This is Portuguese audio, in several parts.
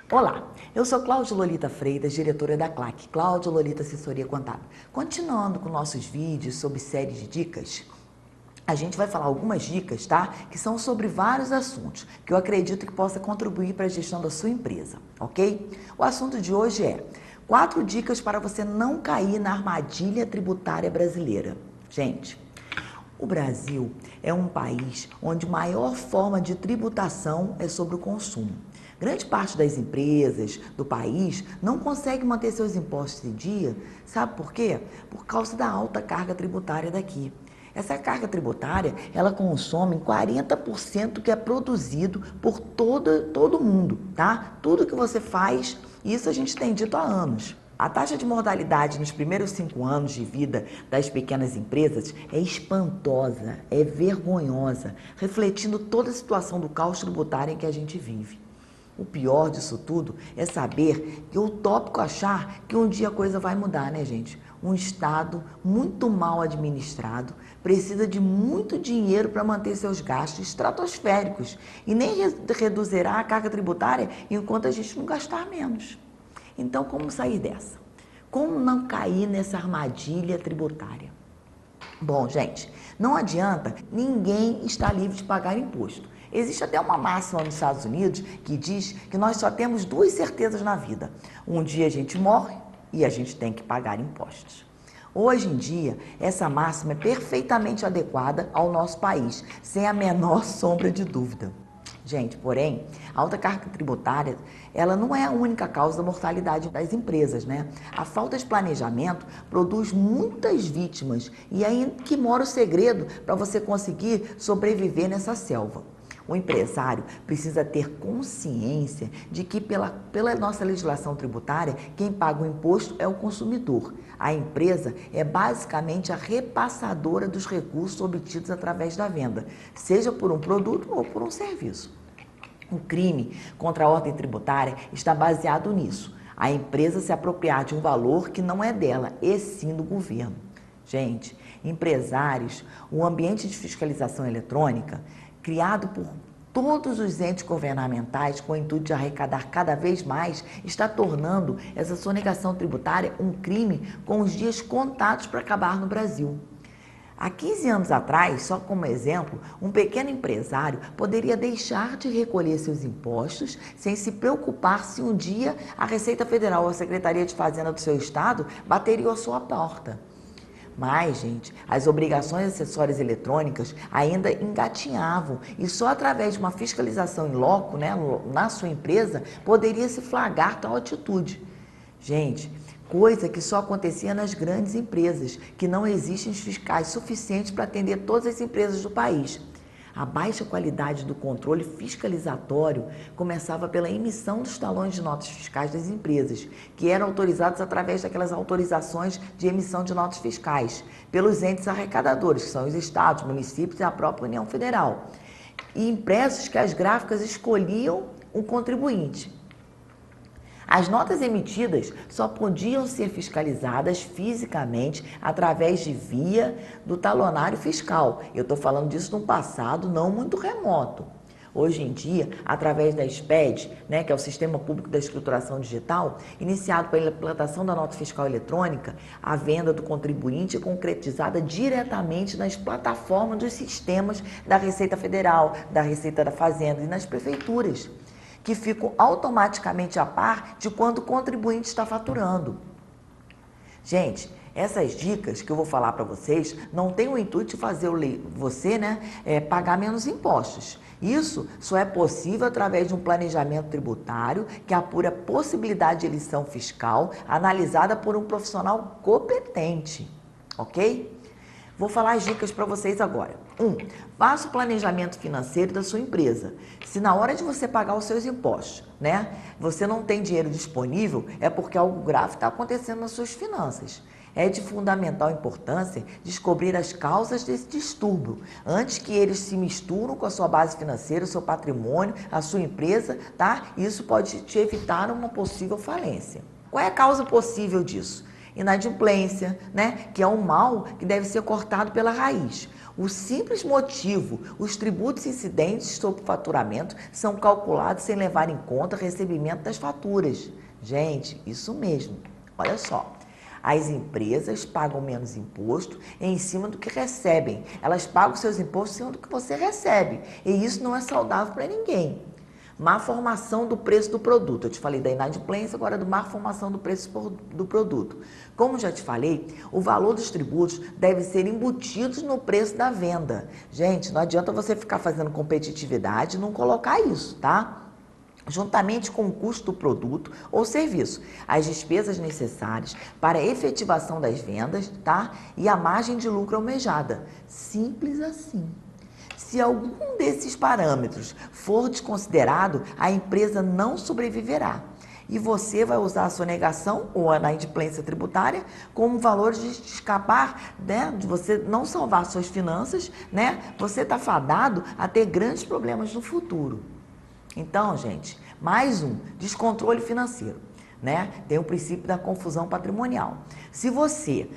Olá, eu sou Cláudia Lolita Freitas, diretora da CLAC, Cláudia Lolita Assessoria Contábil. Continuando com nossos vídeos sobre série de dicas, a gente vai falar algumas dicas, tá? Que são sobre vários assuntos, que eu acredito que possa contribuir para a gestão da sua empresa, ok? O assunto de hoje é 4 dicas para você não cair na armadilha tributária brasileira. Gente, o Brasil é um país onde a maior forma de tributação é sobre o consumo. Grande parte das empresas do país não consegue manter seus impostos em dia. Sabe por quê? Por causa da alta carga tributária daqui. Essa carga tributária, ela consome 40% que é produzido por todo mundo, tá? Tudo que você faz, isso a gente tem dito há anos. A taxa de mortalidade nos primeiros 5 anos de vida das pequenas empresas é espantosa, é vergonhosa, refletindo toda a situação do caos tributário em que a gente vive. O pior disso tudo é saber que é utópico achar que um dia a coisa vai mudar, né, gente? Um Estado muito mal administrado precisa de muito dinheiro para manter seus gastos estratosféricos e nem reduzirá a carga tributária enquanto a gente não gastar menos. Então, como sair dessa? Como não cair nessa armadilha tributária? Bom, gente, não adianta ninguém estar livre de pagar imposto. Existe até uma máxima nos Estados Unidos que diz que nós só temos 2 certezas na vida. Um dia a gente morre e a gente tem que pagar impostos. Hoje em dia, essa máxima é perfeitamente adequada ao nosso país, sem a menor sombra de dúvida. Gente, porém, a alta carga tributária, ela não é a única causa da mortalidade das empresas, né? A falta de planejamento produz muitas vítimas e aí que mora o segredo para você conseguir sobreviver nessa selva. O empresário precisa ter consciência de que pela nossa legislação tributária, quem paga o imposto é o consumidor. A empresa é basicamente a repassadora dos recursos obtidos através da venda, seja por um produto ou por um serviço. O crime contra a ordem tributária está baseado nisso. A empresa se apropriar de um valor que não é dela, e sim do governo. Gente, empresários, o ambiente de fiscalização eletrônica, criado por todos os entes governamentais com o intuito de arrecadar cada vez mais, está tornando essa sonegação tributária um crime com os dias contados para acabar no Brasil. Há 15 anos atrás, só como exemplo, um pequeno empresário poderia deixar de recolher seus impostos sem se preocupar se um dia a Receita Federal ou a Secretaria de Fazenda do seu estado bateriam a sua porta. Mas, gente, as obrigações acessórias eletrônicas ainda engatinhavam e só através de uma fiscalização in loco, né, na sua empresa, poderia se flagrar tal atitude. Gente, coisa que só acontecia nas grandes empresas, que não existem fiscais suficientes para atender todas as empresas do país. A baixa qualidade do controle fiscalizatório começava pela emissão dos talões de notas fiscais das empresas, que eram autorizados através daquelas autorizações de emissão de notas fiscais, pelos entes arrecadadores, que são os estados, municípios e a própria União Federal, e impressos que as gráficas escolhiam o contribuinte. As notas emitidas só podiam ser fiscalizadas fisicamente através de via do talonário fiscal. Eu estou falando disso num passado não muito remoto. Hoje em dia, através da SPED, né, que é o Sistema Público da Escrituração Digital, iniciado pela implantação da nota fiscal eletrônica, a venda do contribuinte é concretizada diretamente nas plataformas dos sistemas da Receita Federal, da Receita da Fazenda e nas prefeituras, que ficam automaticamente a par de quanto o contribuinte está faturando. Gente, essas dicas que eu vou falar para vocês não tem o intuito de fazer você, pagar menos impostos. Isso só é possível através de um planejamento tributário que apura a possibilidade de elisão fiscal analisada por um profissional competente, ok? Vou falar as dicas para vocês agora. 1. Faça o planejamento financeiro da sua empresa. Se na hora de você pagar os seus impostos, você não tem dinheiro disponível, é porque algo grave está acontecendo nas suas finanças. É de fundamental importância descobrir as causas desse distúrbio, antes que eles se misturem com a sua base financeira, o seu patrimônio, a sua empresa, tá? Isso pode te evitar uma possível falência. Qual é a causa possível disso? Inadimplência, que é um mal que deve ser cortado pela raiz. O simples motivo, os tributos incidentes sobre faturamento são calculados sem levar em conta o recebimento das faturas. Gente, isso mesmo. Olha só. As empresas pagam menos imposto em cima do que recebem. Elas pagam seus impostos em cima do que você recebe. E isso não é saudável para ninguém. Má formação do preço do produto. Eu te falei da inadimplência, agora do má formação do preço do produto. Como já te falei, o valor dos tributos deve ser embutidos no preço da venda. Gente, não adianta você ficar fazendo competitividade e não colocar isso, tá? Juntamente com o custo do produto ou serviço, as despesas necessárias para a efetivação das vendas, tá? E a margem de lucro almejada. Simples assim. Se algum desses parâmetros for desconsiderado, a empresa não sobreviverá. E você vai usar a sonegação ou a inadimplência tributária como valores de escapar, né? De você não salvar suas finanças, né? Você está fadado a ter grandes problemas no futuro. Então, gente, mais um, descontrole financeiro, né? Tem o princípio da confusão patrimonial. Se você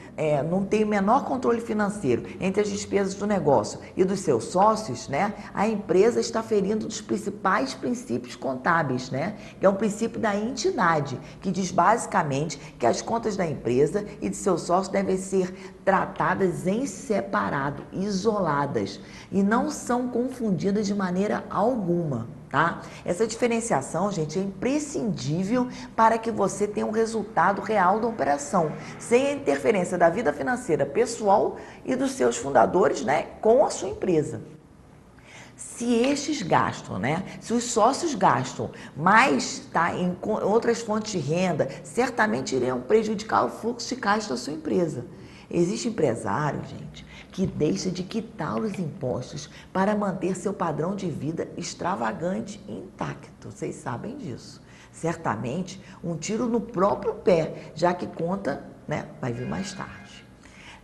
não tem o menor controle financeiro entre as despesas do negócio e dos seus sócios, né? A empresa está ferindo um dos principais princípios contábeis, né? Que é um princípio da entidade, que diz basicamente que as contas da empresa e de seus sócios devem ser tratadas em separado, isoladas, e não são confundidas de maneira alguma. Tá? Essa diferenciação, gente, é imprescindível para que você tenha um resultado real da operação, sem a interferência da vida financeira pessoal e dos seus fundadores, né, com a sua empresa. Se estes gastam, né? Se os sócios gastam mais, tá, em outras fontes de renda, certamente iriam prejudicar o fluxo de caixa da sua empresa. Existe empresário, gente, que deixa de quitar os impostos para manter seu padrão de vida extravagante e intacto. Vocês sabem disso. Certamente, um tiro no próprio pé, já que conta, né, vai vir mais tarde.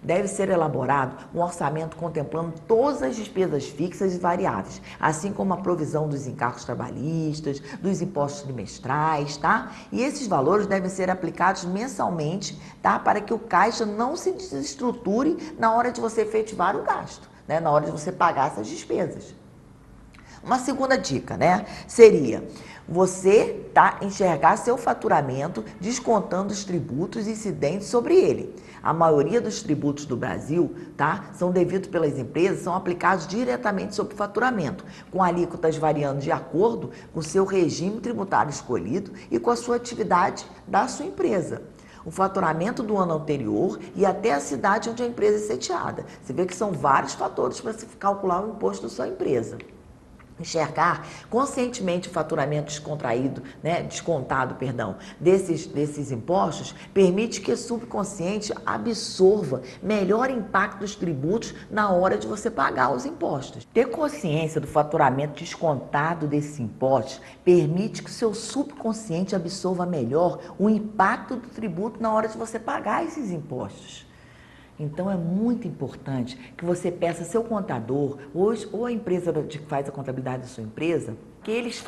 Deve ser elaborado um orçamento contemplando todas as despesas fixas e variáveis, assim como a provisão dos encargos trabalhistas, dos impostos trimestrais, tá? E esses valores devem ser aplicados mensalmente, tá? Para que o caixa não se desestruture na hora de você efetivar o gasto, né? Na hora de você pagar essas despesas. Uma segunda dica, né, seria você enxergar seu faturamento descontando os tributos incidentes sobre ele. A maioria dos tributos do Brasil, são devidos pelas empresas, são aplicados diretamente sobre o faturamento, com alíquotas variando de acordo com o seu regime tributário escolhido e com a sua atividade da sua empresa. O faturamento do ano anterior e até a cidade onde a empresa é sediada. Você vê que são vários fatores para se calcular o imposto da sua empresa. Enxergar conscientemente o faturamento descontado, desses impostos, permite que o subconsciente absorva melhor impacto dos tributos na hora de você pagar os impostos. Ter consciência do faturamento descontado desses impostos permite que o seu subconsciente absorva melhor o impacto do tributo na hora de você pagar esses impostos. Então, é muito importante que você peça ao seu contador, ou a empresa que faz a contabilidade da sua empresa, que eles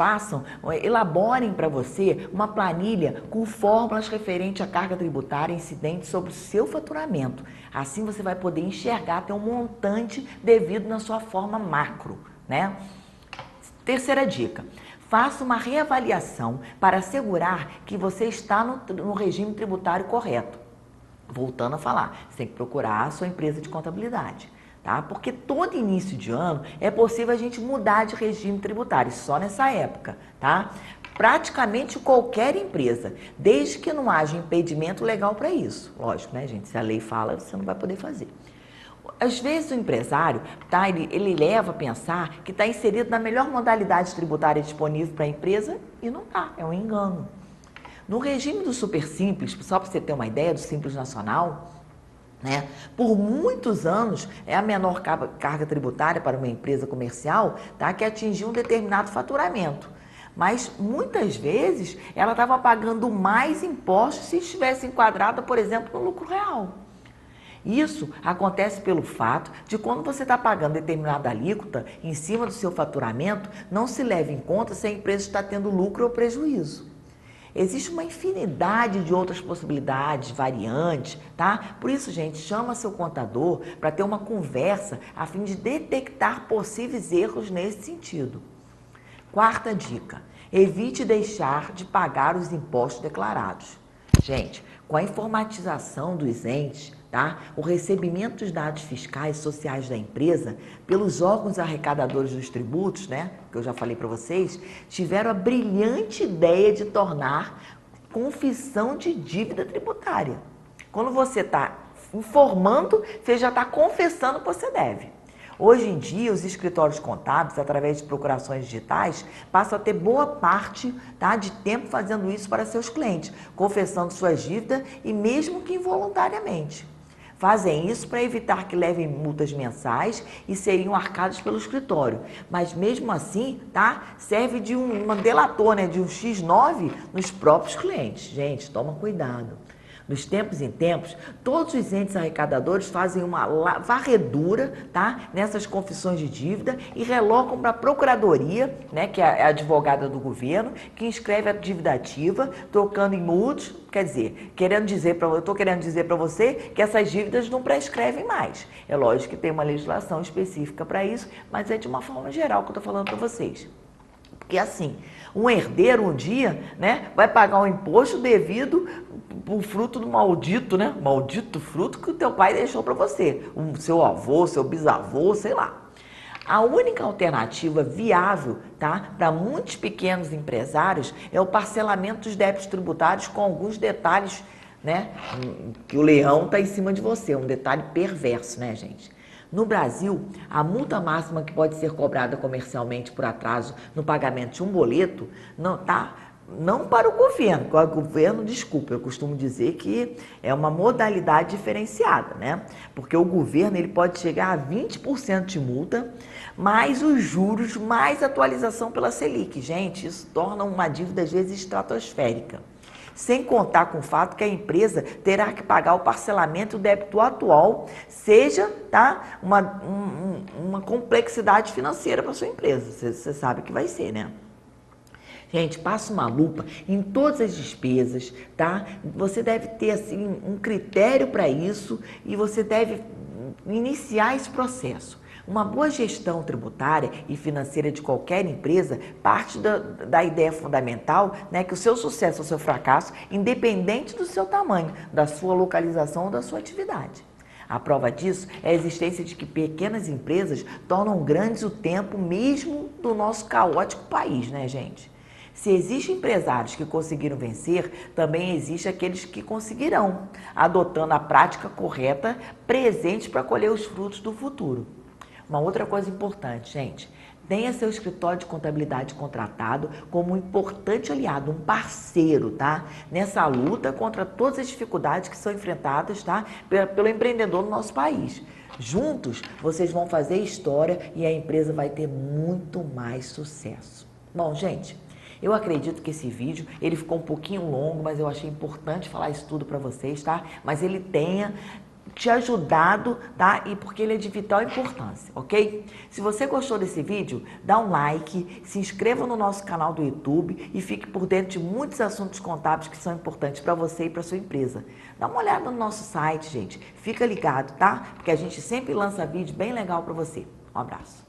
elaborem para você uma planilha com fórmulas referentes à carga tributária incidente sobre o seu faturamento. Assim, você vai poder enxergar até um montante devido na sua forma macro, né? Terceira dica. Faça uma reavaliação para assegurar que você está no regime tributário correto. Voltando a falar, você tem que procurar a sua empresa de contabilidade, tá? Porque todo início de ano é possível a gente mudar de regime tributário, só nessa época, tá? Praticamente qualquer empresa, desde que não haja impedimento legal para isso. Lógico, né, gente? Se a lei fala, você não vai poder fazer. Às vezes o empresário, ele leva a pensar que está inserido na melhor modalidade tributária disponível para a empresa e não está, é um engano. No regime do Super Simples, só para você ter uma ideia, do Simples Nacional, né, por muitos anos é a menor carga tributária para uma empresa comercial, que atingiu um determinado faturamento. Mas muitas vezes ela estava pagando mais impostos se estivesse enquadrada, por exemplo, no lucro real. Isso acontece pelo fato de quando você está pagando determinada alíquota em cima do seu faturamento, não se leva em conta se a empresa está tendo lucro ou prejuízo. Existe uma infinidade de outras possibilidades, variantes, tá? Por isso, gente, chama seu contador para ter uma conversa a fim de detectar possíveis erros nesse sentido. Quarta dica, evite deixar de pagar os impostos declarados. Gente, com a informatização dos entes, tá? O recebimento dos dados fiscais e sociais da empresa pelos órgãos arrecadadores dos tributos, né? Que eu já falei para vocês, tiveram a brilhante ideia de tornar confissão de dívida tributária. Quando você está informando, você já está confessando que você deve. Hoje em dia, os escritórios contábeis, através de procurações digitais, passam a ter boa parte, tá, de tempo fazendo isso para seus clientes, confessando suas dívidas e mesmo que involuntariamente. Fazem isso para evitar que levem multas mensais e seriam arcadas pelo escritório. Mas mesmo assim, tá, serve de um delator, né, de um X9 nos próprios clientes. Gente, toma cuidado. Dos tempos em tempos, todos os entes arrecadadores fazem uma varredura, tá, nessas confissões de dívida e relocam para a procuradoria, né, que é a advogada do governo, que inscreve a dívida ativa, trocando em multas, quer dizer, eu estou querendo dizer para você que essas dívidas não prescrevem mais. É lógico que tem uma legislação específica para isso, mas é de uma forma geral que eu estou falando para vocês. Porque assim, um herdeiro um dia, né, vai pagar um imposto devido o fruto do maldito, né? Maldito fruto que o teu pai deixou para você. O seu avô, seu bisavô, sei lá. A única alternativa viável, tá, para muitos pequenos empresários é o parcelamento dos débitos tributários com alguns detalhes, né? Que o leão está em cima de você, um detalhe perverso, né, gente? No Brasil, a multa máxima que pode ser cobrada comercialmente por atraso no pagamento de um boleto não para o governo, desculpa, eu costumo dizer que é uma modalidade diferenciada, né? Porque o governo ele pode chegar a 20% de multa, mais os juros, mais atualização pela Selic. Gente, isso torna uma dívida às vezes estratosférica. Sem contar com o fato que a empresa terá que pagar o parcelamento do débito atual, seja, tá, uma complexidade financeira para sua empresa. Você sabe que vai ser, né? Gente, passa uma lupa em todas as despesas, tá? Você deve ter, assim, um critério para isso e você deve iniciar esse processo. Uma boa gestão tributária e financeira de qualquer empresa parte da ideia fundamental, né, que o seu sucesso ou seu fracasso, independente do seu tamanho, da sua localização ou da sua atividade. A prova disso é a existência de que pequenas empresas tornam grandes o tempo mesmo do nosso caótico país, né, gente? Se existem empresários que conseguiram vencer, também existem aqueles que conseguirão, adotando a prática correta presente para colher os frutos do futuro. Uma outra coisa importante, gente, tenha seu escritório de contabilidade contratado como um importante aliado, um parceiro, tá? Nessa luta contra todas as dificuldades que são enfrentadas, tá? Pelo empreendedor no nosso país. Juntos, vocês vão fazer história e a empresa vai ter muito mais sucesso. Bom, gente, eu acredito que esse vídeo, ele ficou um pouquinho longo, mas eu achei importante falar isso tudo para vocês, tá? Mas ele tenha te ajudado, tá? E porque ele é de vital importância, ok? Se você gostou desse vídeo, dá um like, se inscreva no nosso canal do YouTube e fique por dentro de muitos assuntos contábeis que são importantes para você e para sua empresa. Dá uma olhada no nosso site, gente. Fica ligado, tá? Porque a gente sempre lança vídeo bem legal para você. Um abraço.